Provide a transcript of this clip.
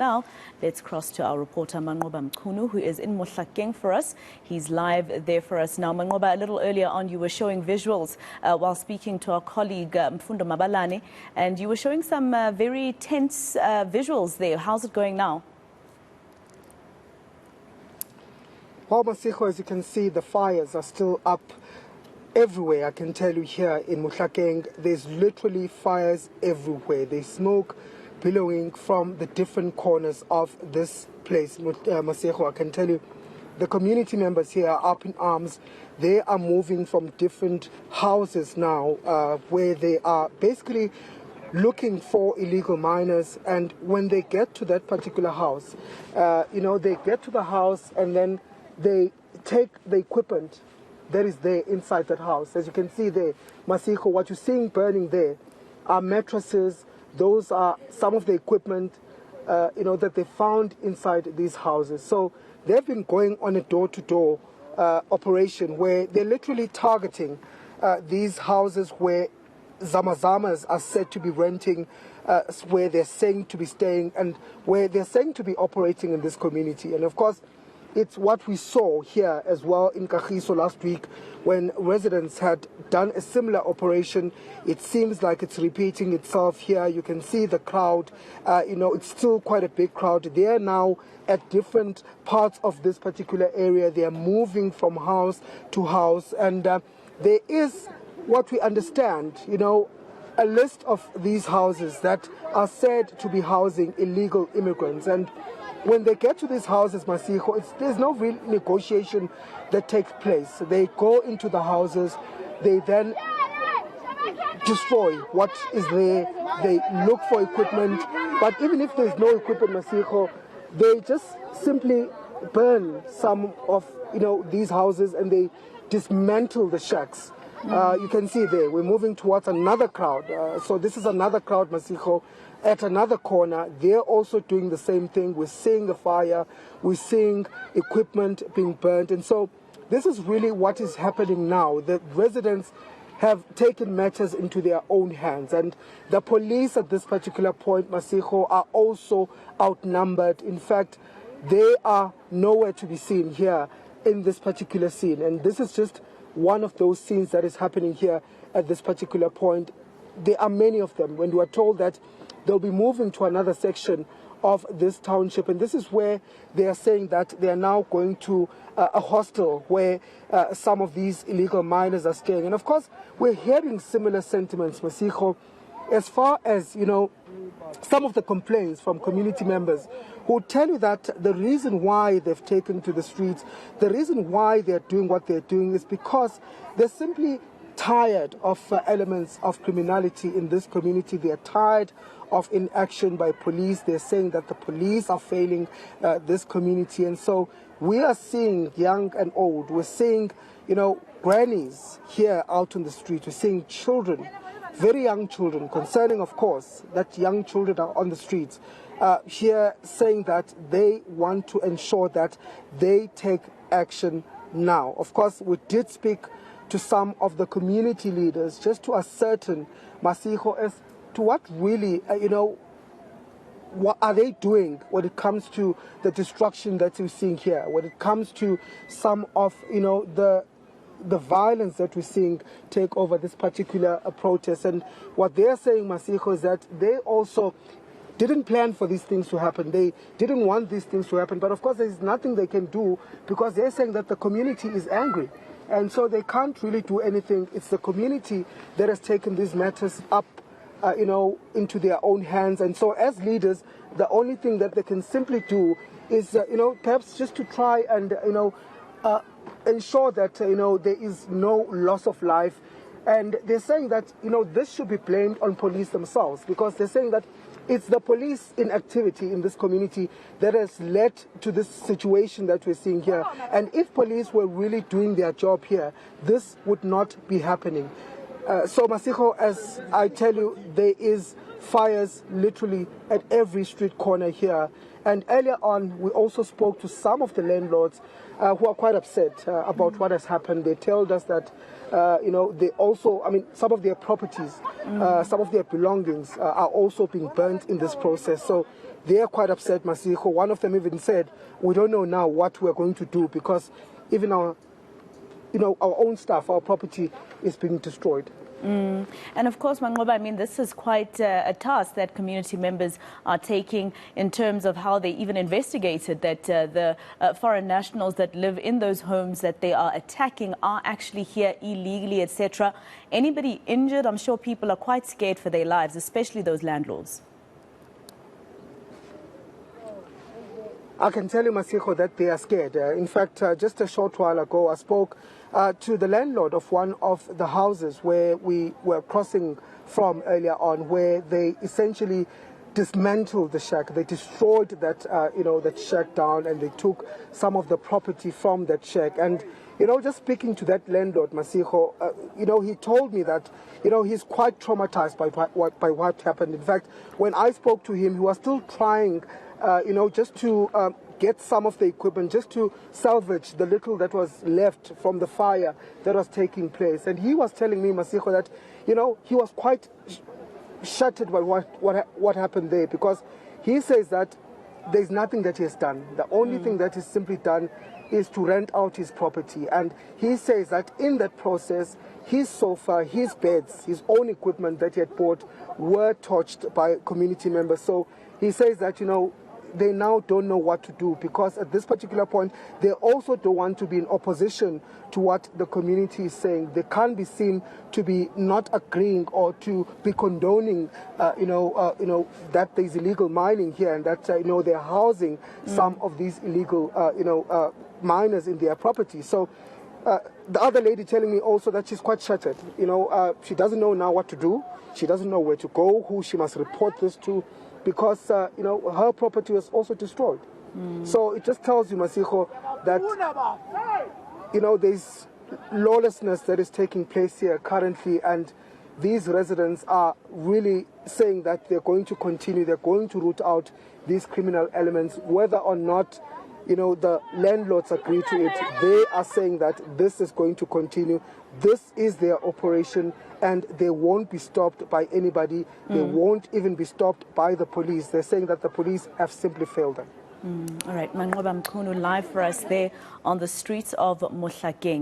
Now, let's cross to our reporter Manqoba Mchunu, who is in Mohlakeng for us. He's live there for us now. Manqoba, a little earlier on, you were showing visuals while speaking to our colleague Mfundo Mabalane, and you were showing some very tense visuals there. How's it going now? Well, Masiko, as you can see, the fires are still up everywhere. I can tell you here in Mohlakeng, there's literally fires everywhere. There's smoke billowing from the different corners of this place. Masiko, I can tell you, the community members here are up in arms. They are moving from different houses now where they are basically looking for illegal miners. And when they get to that particular house, they get to the house and then they take the equipment that is there inside that house. As you can see there, Masiko, what you're seeing burning there are mattresses. Those are some of the equipment, that they found inside these houses. So they've been going on a door-to-door operation where they're literally targeting these houses where Zama Zamas are said to be renting, where they're saying to be staying, and where they're saying to be operating in this community. And of course, it's what we saw here as well in Kagiso last week when residents had done a similar operation. It seems like it's repeating itself here. You can see the crowd. It's still quite a big crowd. They are now at different parts of this particular area. They are moving from house to house. And there is, what we understand, a list of these houses that are said to be housing illegal immigrants. And when they get to these houses, Masiko, there's no real negotiation that takes place. They go into the houses, they then destroy what is there, they look for equipment, but even if there's no equipment, Masiko, they just simply burn some of these houses and they dismantle the shacks. You can see there, we're moving towards another crowd. So this is another crowd, Masiko, at another corner. They're also doing the same thing. We're seeing the fire, we're seeing equipment being burnt. And so this is really what is happening now. The residents have taken matters into their own hands. And the police at this particular point, Masiko, are also outnumbered. In fact, they are nowhere to be seen here in this particular scene. And this is just one of those scenes that is happening here at this particular point. There are many of them. When we are told that they'll be moving to another section of this township, and this is where they are saying that they are now going to a hostel where some of these illegal miners are staying. And of course, we're hearing similar sentiments, Masiko, as far as, some of the complaints from community members who tell you that the reason why they've taken to the streets, the reason why they're doing what they're doing is because they're simply tired of elements of criminality in this community. They're tired of inaction by police. They're saying that the police are failing this community. And so we are seeing young and old. We're seeing, grannies here out on the street. We're seeing children, very young children, concerning, of course, that young children are on the streets here saying that they want to ensure that they take action now. Of course, we did speak to some of the community leaders just to ascertain, Masiko, as to what really, what are they doing when it comes to the destruction that we're seeing here, when it comes to some of, the violence that we're seeing take over this particular protest. And what they're saying, Masiko, is that they also didn't plan for these things to happen. They didn't want these things to happen. But of course, there's nothing they can do because they're saying that the community is angry. And so they can't really do anything. It's the community that has taken these matters up, into their own hands. And so as leaders, the only thing that they can simply do is, perhaps just to try and, ensure that, there is no loss of life. And they're saying that, this should be blamed on police themselves because they're saying that it's the police inactivity in this community that has led to this situation that we're seeing here. And if police were really doing their job here, this would not be happening. So, Masiko, as I tell you, there is fires literally at every street corner here. And earlier on, we also spoke to some of the landlords who are quite upset about what has happened. They told us that, they also, some of their properties, some of their belongings are also being burnt in this process. So they are quite upset, Masiho. One of them even said, we don't know now what we're going to do because even our own stuff, our property is being destroyed. And of course, Manqoba, I mean, this is quite a task that community members are taking in terms of how they even investigated that the foreign nationals that live in those homes that they are attacking are actually here illegally, etc. Anybody injured? I'm sure people are quite scared for their lives, especially those landlords. I can tell you, Masiho, that they are scared. In fact, just a short while ago, I spoke to the landlord of one of the houses where we were crossing from earlier on, where they essentially dismantled the shack. They destroyed that, that shack down, and they took some of the property from that shack. And, just speaking to that landlord, Masiho, he told me that, he's quite traumatized by what happened. In fact, when I spoke to him, he was still trying just to get some of the equipment, just to salvage the little that was left from the fire that was taking place. And he was telling me, Masiho, that, he was quite shattered by what happened there, because he says that there's nothing that he has done. The only thing that is simply done is to rent out his property. And he says that in that process, his sofa, his beds, his own equipment that he had bought were touched by community members. So he says that, they now don't know what to do, because at this particular point, they also don't want to be in opposition to what the community is saying. They can't be seen to be not agreeing or to be condoning, that there's illegal mining here, and that, they're housing some of these illegal, miners in their property. So the other lady telling me also that she's quite shattered. She doesn't know now what to do. She doesn't know where to go, who she must report this to, because, her property was also destroyed. So it just tells you, Masiho, that, there's lawlessness that is taking place here currently, and these residents are really saying that they're going to continue, they're going to root out these criminal elements, whether or not, the landlords agree to it. They are saying that this is going to continue. This is their operation, and they won't be stopped by anybody. They won't even be stopped by the police. They're saying that the police have simply failed them. All right, Manqoba Mchunu live for us there on the streets of Mohlakeng.